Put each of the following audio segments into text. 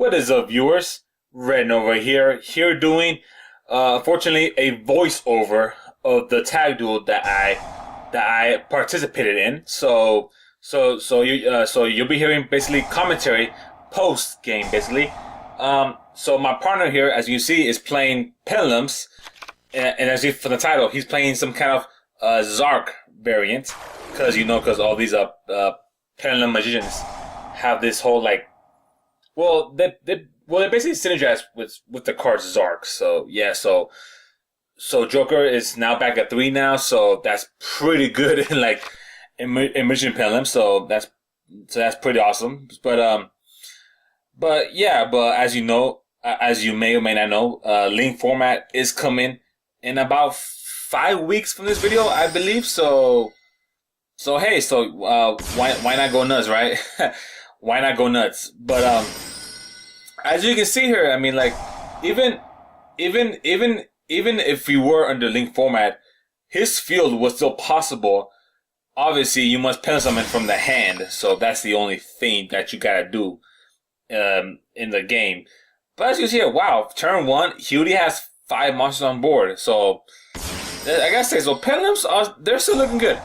What is up, viewers? RedNovaYugioh here doing, unfortunately, a voiceover of the tag duel that I participated in. So you'll be hearing basically commentary post game, basically. So my partner here, as you see, is playing Pelhams, and as you from the title, he's playing some kind of ZARC variant, because all these Pelham magicians have this whole they basically synergize with the card ZARC. So yeah, so Joker is now back at 3 now, so that's pretty good in magician Pelham. So that's pretty awesome. But as you know, as you may or may not know, link format is coming in about 5 weeks from this video, I believe. So hey, why not go nuts, right? Why not go nuts? But as you can see here, I mean, even if we were under link format, his field was still possible. Obviously, you must pen summon from the hand, so that's the only thing that you gotta do in the game. But as you see here, wow, turn 1, he already has 5 monsters on board. So I gotta say, so Pelhams, they're still looking good.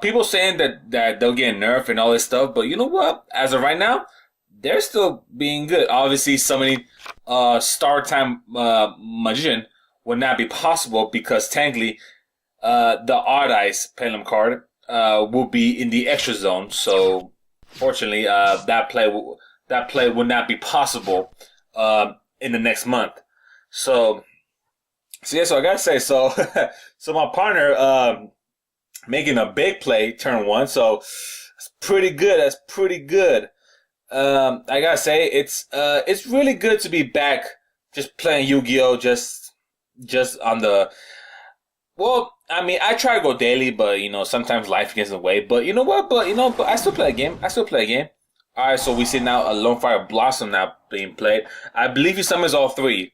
People saying that they'll get nerfed and all this stuff, but you know what? As of right now, they're still being good. Obviously, summoning Star Time Magician would not be possible because technically, the Odd Eyes Pelham card will be in the extra zone. So, fortunately, that play would not be possible in the next month. So I gotta say, so my partner making a big play turn 1, so it's pretty good. That's pretty good. I gotta say, it's really good to be back, just playing Yu-Gi-Oh, just on the. Well, I mean, I try to go daily, but sometimes life gets in the way. But you know what? But I still play a game. All right, so we see now a Lone Fire Blossom now being played. I believe he summons all 3.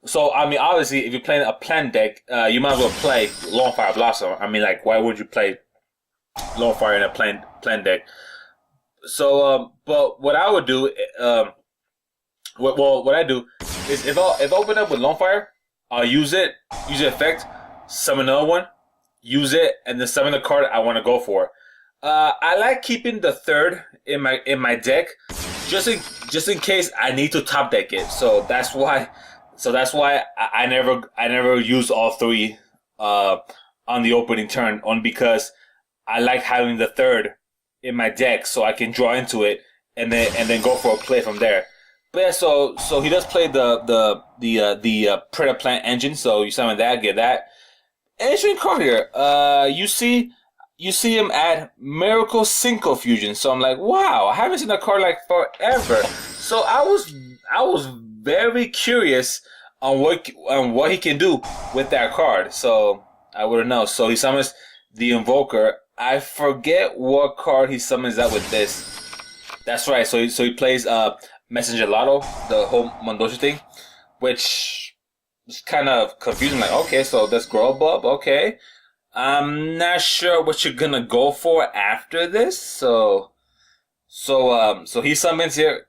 So, I mean, obviously, if you're playing a plan deck, you might as well play Lone Fire Blossom. I mean, why would you play Lone Fire in a plan deck? So, but what I would do, what I do is if I open up with Lone Fire, I'll use the effect, summon another one, use it, and then summon the card I want to go for. I like keeping the 3rd in my deck, just in case I need to top deck it. So that's why I never use all 3 on the opening turn, only because I like having the 3rd in my deck so I can draw into it and then go for a play from there. But yeah, so he does play the Predator Plant Engine, so you summon that, get that. Interesting card here. You see him add Miracle Cinco Fusion. So I'm like, wow, I haven't seen a card forever. So I was very curious on what he can do with that card. So I wouldn't know. So he summons the Invoker. I forget what card he summons out with this. That's right. So he plays Messenger Lotto, the whole Madolches thing, which is kind of confusing. Okay, so that's Grow Up. Okay. I'm not sure what you're gonna go for after this. So he summons here.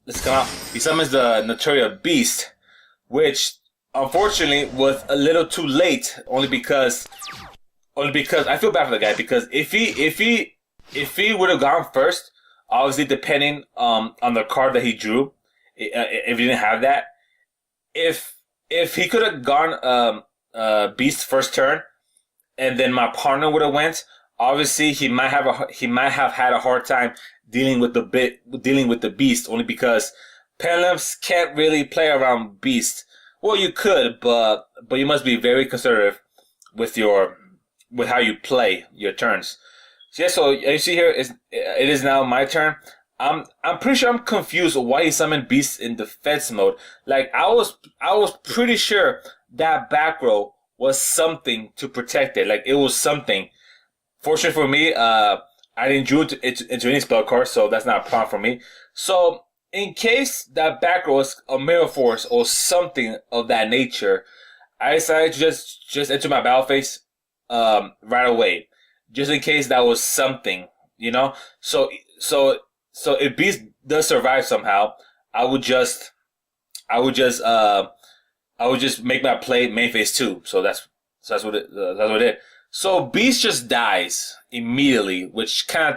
Let's come out. He summons the Notoria Beast, which unfortunately was a little too late. Only because I feel bad for the guy, because if he would have gone first, obviously depending on the card that he drew, if he didn't have that, if he could have gone Beast first turn, and then my partner would have went, obviously he might have had a hard time dealing with the Beast, only because Pelhams can't really play around Beast. Well, you could, but you must be very conservative with how you play your turns. So yeah, so you see here, it is now my turn. I'm pretty sure I'm confused why he summoned Beast in defense mode. I was pretty sure that back row was something to protect it. It was something. Fortunately for me, I didn't draw into any spell card, so that's not a problem for me. So in case that back row is a Mirror Force or something of that nature, I decided to just enter my battle phase right away, just in case that was something, So so if Beast does survive somehow, I would just I would just make my play main phase 2. So that's what it is. So Beast just dies immediately, which kind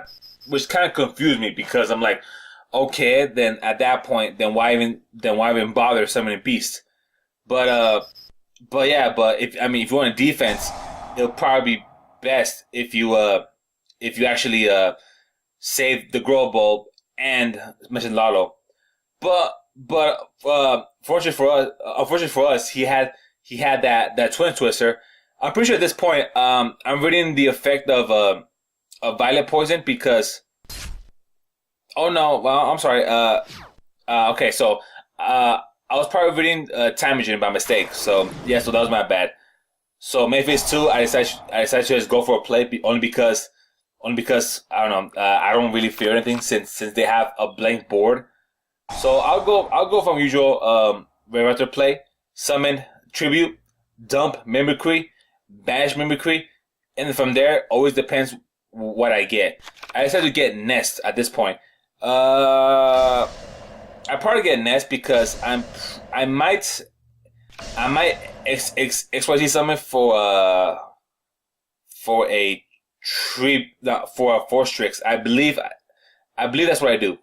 of confused me because I'm like, okay, then at that point, then why even bother summoning Beast? But if you want a defense, it'll probably be best if you actually save the Grow Bulb and mention Lalo. But unfortunately for us, he had that Twin Twister. I'm pretty sure at this point, I'm reading the effect of Violet Poison because. Oh no! Well, I'm sorry. Okay, so I was probably reading Time Machine by mistake. So yeah, so that was my bad. So main phase 2, I decided to just go for a play only because I don't know. I don't really fear anything since they have a blank board. So I'll go from usual Raidraptor play, summon Tribute, dump Mimicry, banish Mimicry, and then from there always depends what I get. I decided to get Nest at this point. I probably get Nest because I might XYZ summon for a tree for a Force Strix. I believe that's what I do.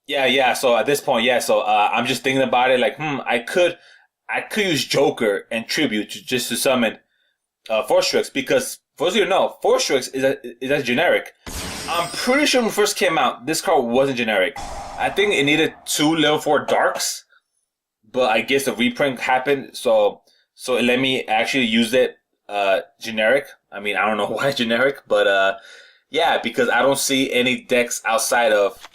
Yeah. So at this point, yeah. So I'm just thinking about it. Like, I could use Joker and Tribute just to summon Force Strix because for those of you who know, Force Strix is a generic. I'm pretty sure when it first came out, this card wasn't generic. I think it needed 2 level 4 darks, but I guess the reprint happened, so it let me actually use it generic. I mean, I don't know why it's generic, but yeah, because I don't see any decks outside of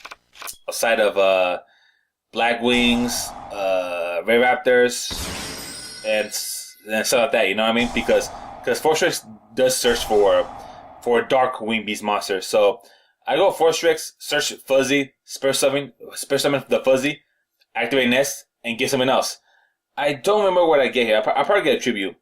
Black Wings, Raidraptors, and stuff like that. You know what I mean? Because Force Strix does search for Dark Wing Beast monster. So I go Force Strix, search Fuzzy, Spur Summon the Fuzzy, activate Nest, and get something else. I don't remember what I get here. I probably get a Tribute.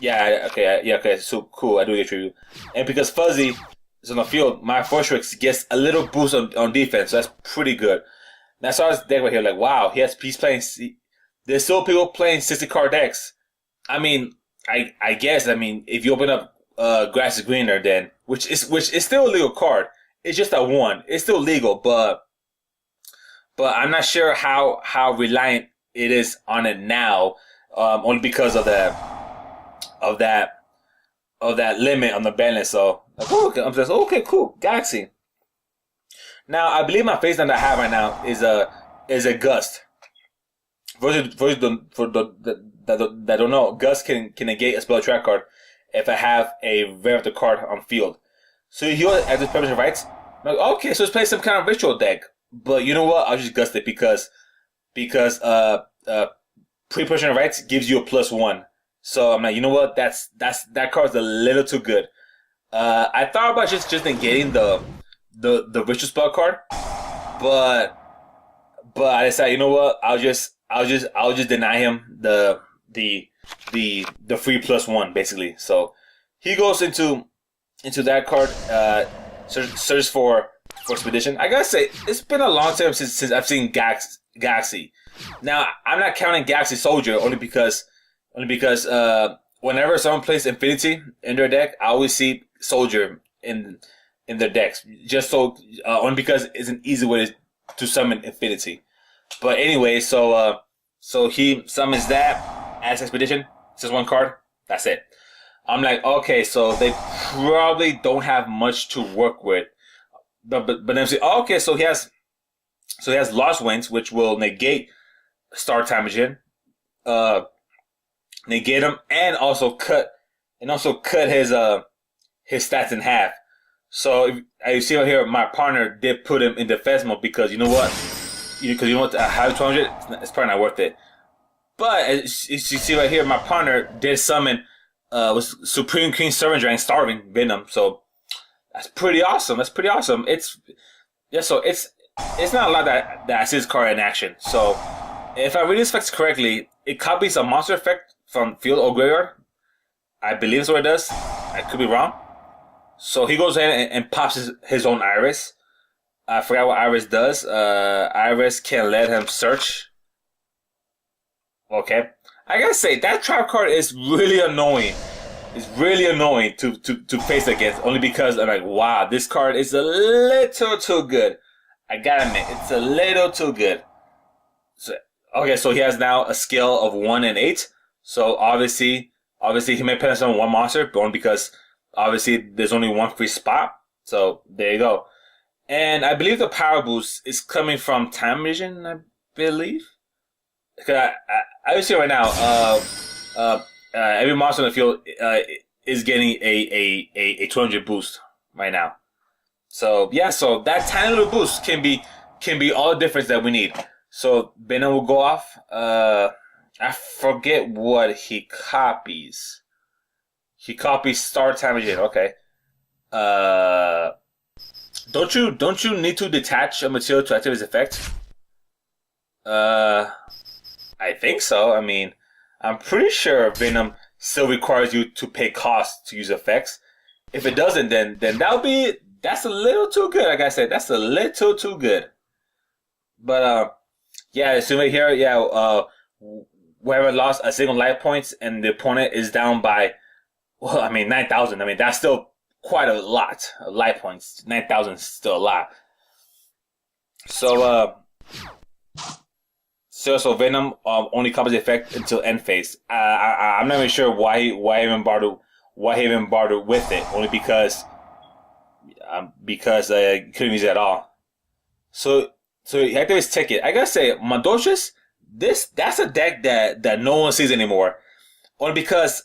Yeah, okay. So cool, I do get a Tribute. And because Fuzzy is on the field, my Force Strix gets a little boost on defense, so that's pretty good. And I saw this deck right here, like, wow, he's playing. There's still people playing 60 card decks. I mean, I guess, if you open up Grass is Greener, then which is still a legal card. It's just a 1. It's still legal, but I'm not sure how reliant it is on it now, only because of that limit on the ban list. So I'm just okay, cool, Galaxy. Now I believe my face that I have right now is a Gust. For those that don't know, Gust can negate a spell track card if I have a Raidraptor card on field. So he'll as his permission rights. I'm like, okay, so let's play some kind of ritual deck. But you know what? I'll just Gust it because pre-permission rights gives you a +1. So I'm like, you know what? That card's a little too good. I thought about just negating the ritual spell card, but I decided, you know what? I'll just deny him the free +1 basically. So he goes into that card, search for Expedition. I gotta say, it's been a long time since I've seen Galaxy. Now I'm not counting Galaxy Soldier only because whenever someone plays Infinity in their deck, I always see Soldier in their decks, just so only because it's an easy way to summon Infinity. But anyway, so he summons that as Expedition. It's just 1 card. That's it. I'm like, okay, so they probably don't have much to work with. But then say, oh, okay, so he has Lost Winds, which will negate Star Time Machine, negate him, and also cut his stats in half. So you see right here, my partner did put him in defense mode because you know what? Because you know what? How 200? It's probably not worth it. But as you see right here, my partner did summon was Supreme King Servant Dragon Starving Venom. So that's pretty awesome. It's not a lot that I see this card in action. So if I read these effects correctly, it copies a monster effect from field or graveyard. I believe that's what it does. I could be wrong. So he goes ahead and pops his own Iris. I forgot what Iris does. Iris can let him search. Okay. I gotta say, that trap card is really annoying. It's really annoying to face against, only because I'm like, wow, this card is a little too good. I gotta admit, it's a little too good. So, okay, so he has now a skill of 1 and 8. So obviously he may put on one monster, but only because obviously there's only one free spot. So there you go. And I believe the power boost is coming from Time Vision, I believe. Because I see right now, every monster in the field is getting a 200 boost right now. So yeah, so that tiny little boost can be all the difference that we need. So Venom will go off. I forget what he copies. He copies Star Time Vision. Okay. Don't you need to detach a material to activate his effect? I think so. I mean, I'm pretty sure Venom still requires you to pay costs to use effects. If it doesn't, then that's a little too good. Like I said, that's a little too good. But yeah, assuming here, yeah, whoever lost a single life points and the opponent is down by, well, I mean 9,000. I mean that's still quite a lot of life points. 9,000 is still a lot. So So Venom only covers the effect until end phase. I'm not even sure why he even bothered with it. Only because he couldn't use it at all. So he activates Ticket. I gotta say, Madolches, that's a deck that no one sees anymore. Only because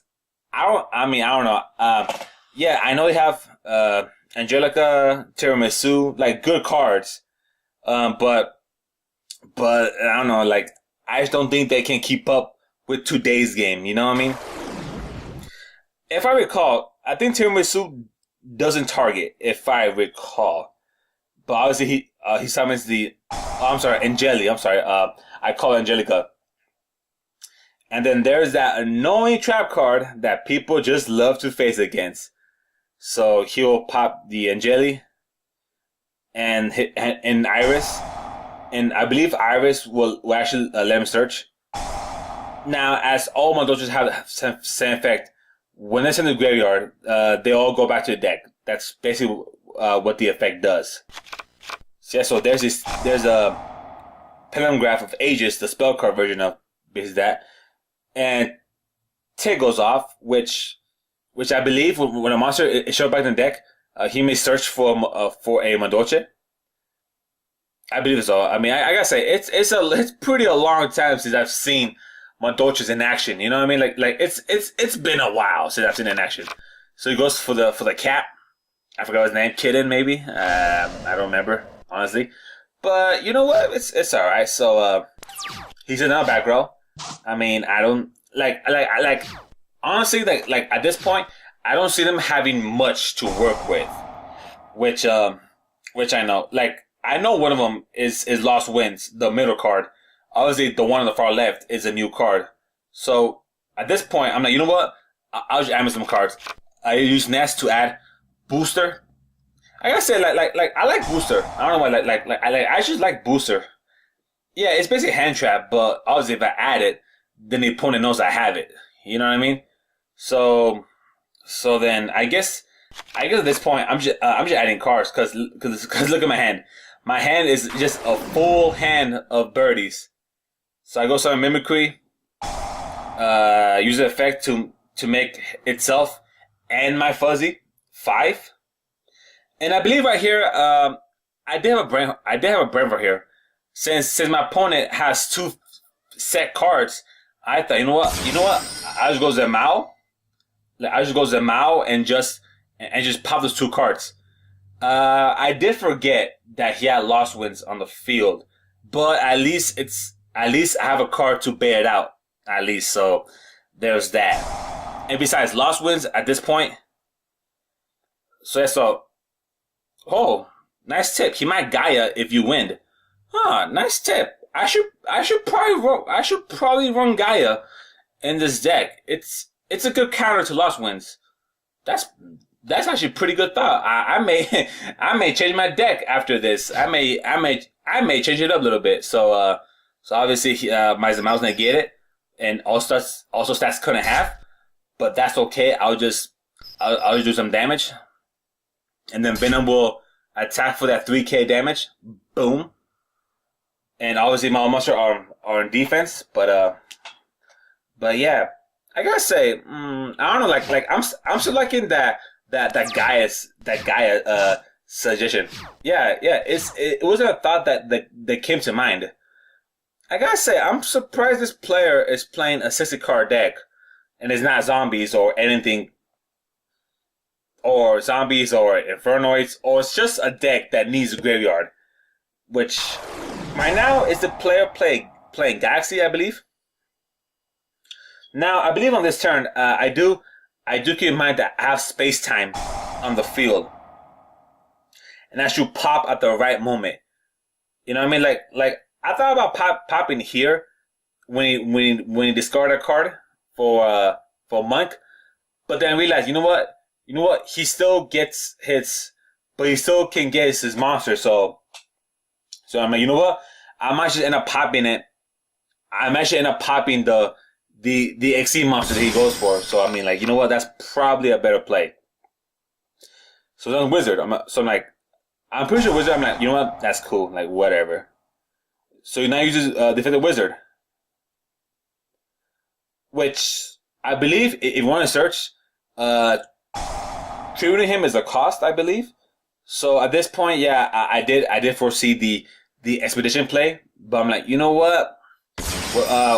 I don't know. Yeah, I know they have Angelica, Tiramisu, like good cards. But I don't know, like, I just don't think they can keep up with today's game, you know what I mean? If I recall, I think Tiramisu doesn't target, if I recall. But obviously he summons the, Angeli, I call it Angelica. And then there's that annoying trap card that people just love to face against. So he'll pop the Angeli and Iris. And I believe Iris will actually let him search. Now, as all Madolches have the same effect, when it's in the graveyard, they all go back to the deck. That's basically what the effect does. So, yeah, so there's a Pentagraph of Aegis, the spell card version of basically that. And Tick goes off, which I believe when a monster is shown back in the deck, he may search for a Madolche. I believe so. I mean, I gotta say, it's pretty a long time since I've seen Madolches in action. You know what I mean? Like it's been a while since I've seen it in action. So he goes for the cat. I forgot his name, Kitten maybe. I don't remember honestly. But you know what? It's all right. So he's in our back row. I mean, I don't like honestly like at this point, I don't see them having much to work with. Which I know like. I know one of them is Lost Winds, the middle card. Obviously, the one on the far left is a new card. So, at this point, I'm like, you know what? I'll just add some cards. I use Nest to add Booster. I gotta say, like I like Booster. I don't know why, I just like Booster. Yeah, it's basically hand trap, but obviously if I add it, then the opponent knows I have it. You know what I mean? So then I guess at this point I'm just adding cards because look at my hand. My hand is just a full hand of birdies. So I go summon Mimicry, use the effect to make itself and my Fuzzy 5. And I believe right here, I did have a Brentford here. Since my opponent has 2 set cards, I thought, you know what? I just go Zemao. I just go Zemao and just pop those 2 cards. I did forget that he had Lost Winds on the field, but at least I have a card to bear it out. At least, so there's that. And besides Lost Winds at this point, oh, nice tip. He might Gaia if you win. Huh, nice tip. I should probably run Gaia in this deck. It's a good counter to Lost Winds. That's actually pretty good thought. I may I may change my deck after this. I may change it up a little bit. So obviously my Zamao's gonna get it, and also stats cut in half. But that's okay. I'll just do some damage, and then Venom will attack for that 3K damage. Boom. And obviously my monster are in defense, but yeah, I gotta say, I don't know, like I'm still liking that Gaia suggestion. Yeah, it wasn't a thought that came to mind. I gotta say, I'm surprised this player is playing a 60 card deck, and it's not zombies or anything, or zombies or infernoids, or it's just a deck that needs a graveyard, which right now is the player playing Galaxy, I believe. Now, I believe on this turn, I do keep in mind that I have space time on the field, and I should pop at the right moment. You know what I mean? Like I thought about popping here when he discarded a card for Monk, but then I realized, you know what? He still gets hits, but he still can get his monster. So I'm like, you know what? I might just end up popping it. I might just end up popping the XC monster that he goes for. So I mean, like, you know what? That's probably a better play. So then Wizard. I'm pretty sure Wizard. I'm like, you know what? That's cool. Like, whatever. So he now uses Defective Wizard, which I believe, if you want to search, tributing him is a cost, I believe. So at this point, yeah, I did foresee the expedition play, but I'm like, you know what?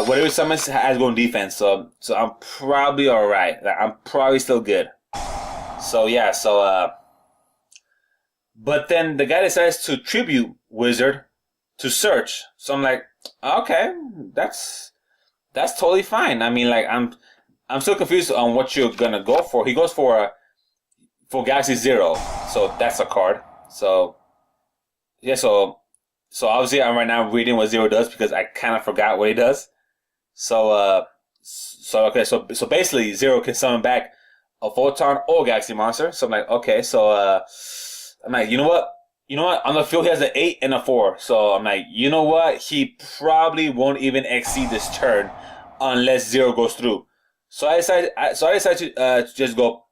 Whatever summons has going defense, so I'm probably alright. Like, I'm probably still good. So yeah, but then the guy decides to tribute Wizard to search. So I'm like, okay, that's totally fine. I mean, like, I'm still confused on what you're gonna go for. He goes for Galaxy 0, so that's a card. So yeah, so obviously I'm right now reading what 0 does because I kind of forgot what he does. So basically 0 can summon back a Photon or Galaxy monster. So I'm like, okay, so I'm like, you know what? On the field he has an 8 and a 4. So I'm like, you know what? He probably won't even exceed this turn unless 0 goes through. So I decided to just go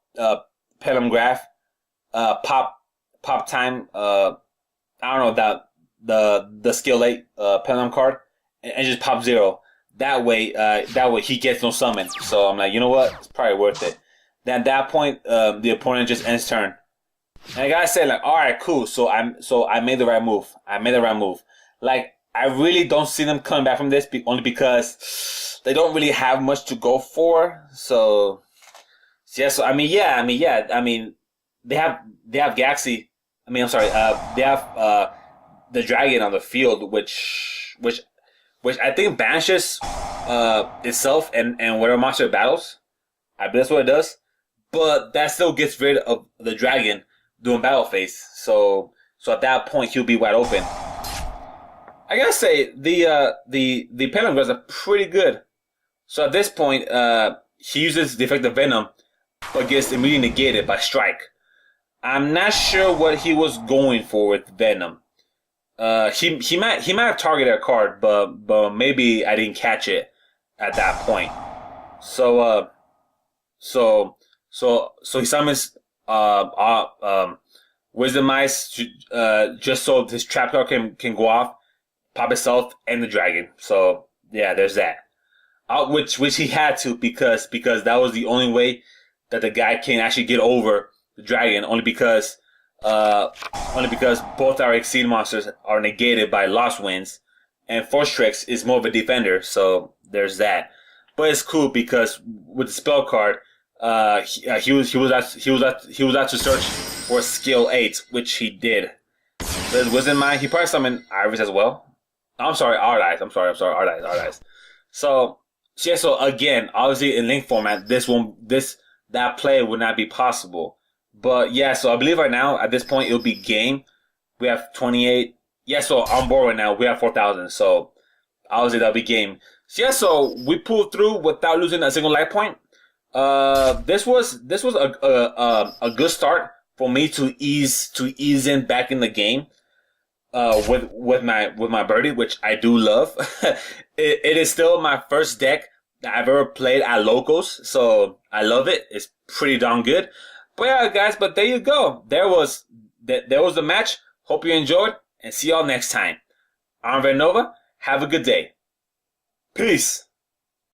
Pelham Graph, pop time. I don't know the skill 8 Pelham card, and just pop 0. That way he gets no summon. So I'm like, you know what? It's probably worth it. Then at that point, the opponent just ends turn. And I gotta say, like, all right, cool. So I made the right move. Like, I really don't see them coming back from this only because they don't really have much to go for. So yeah. So I mean, they have Galaxy. I mean, I'm sorry. They have the dragon on the field, which I think banishes itself and whatever monster it battles. I believe that's what it does. But that still gets rid of the dragon doing battle phase. So at that point he'll be wide open. I gotta say the Penguins are pretty good. So at this point he uses the effect of Venom, but gets immediately negated by Strike. I'm not sure what he was going for with Venom. He might have targeted a card, but maybe I didn't catch it at that point. So he summons Wisdom Ice just so his trap card can go off, pop itself and the dragon. So yeah, there's that. Which he had to because that was the only way that the guy can actually get over the dragon. Only because both our Exceed monsters are negated by Lost Winds, and Force Tricks is more of a defender. So there's that. But it's cool because with the spell card, he was out to search for skill 8, which he did. But it wasn't mine. He probably summoned Iris as well. I'm sorry, Ardice. Ardice. So yeah. So again, obviously in Link format, that play would not be possible. But yeah, so I believe right now at this point it'll be game. We have 28. Yeah, so on board right now we have 4,000. So obviously that'll be game. So yeah, so we pulled through without losing a single life point. This was a good start for me to ease in back in the game. With my birdie, which I do love. It is still my first deck that I've ever played at locals, so I love it. It's pretty darn good. But yeah, guys, but there you go. There was the match. Hope you enjoyed, and see y'all next time. I'm RedNova. Have a good day. Peace.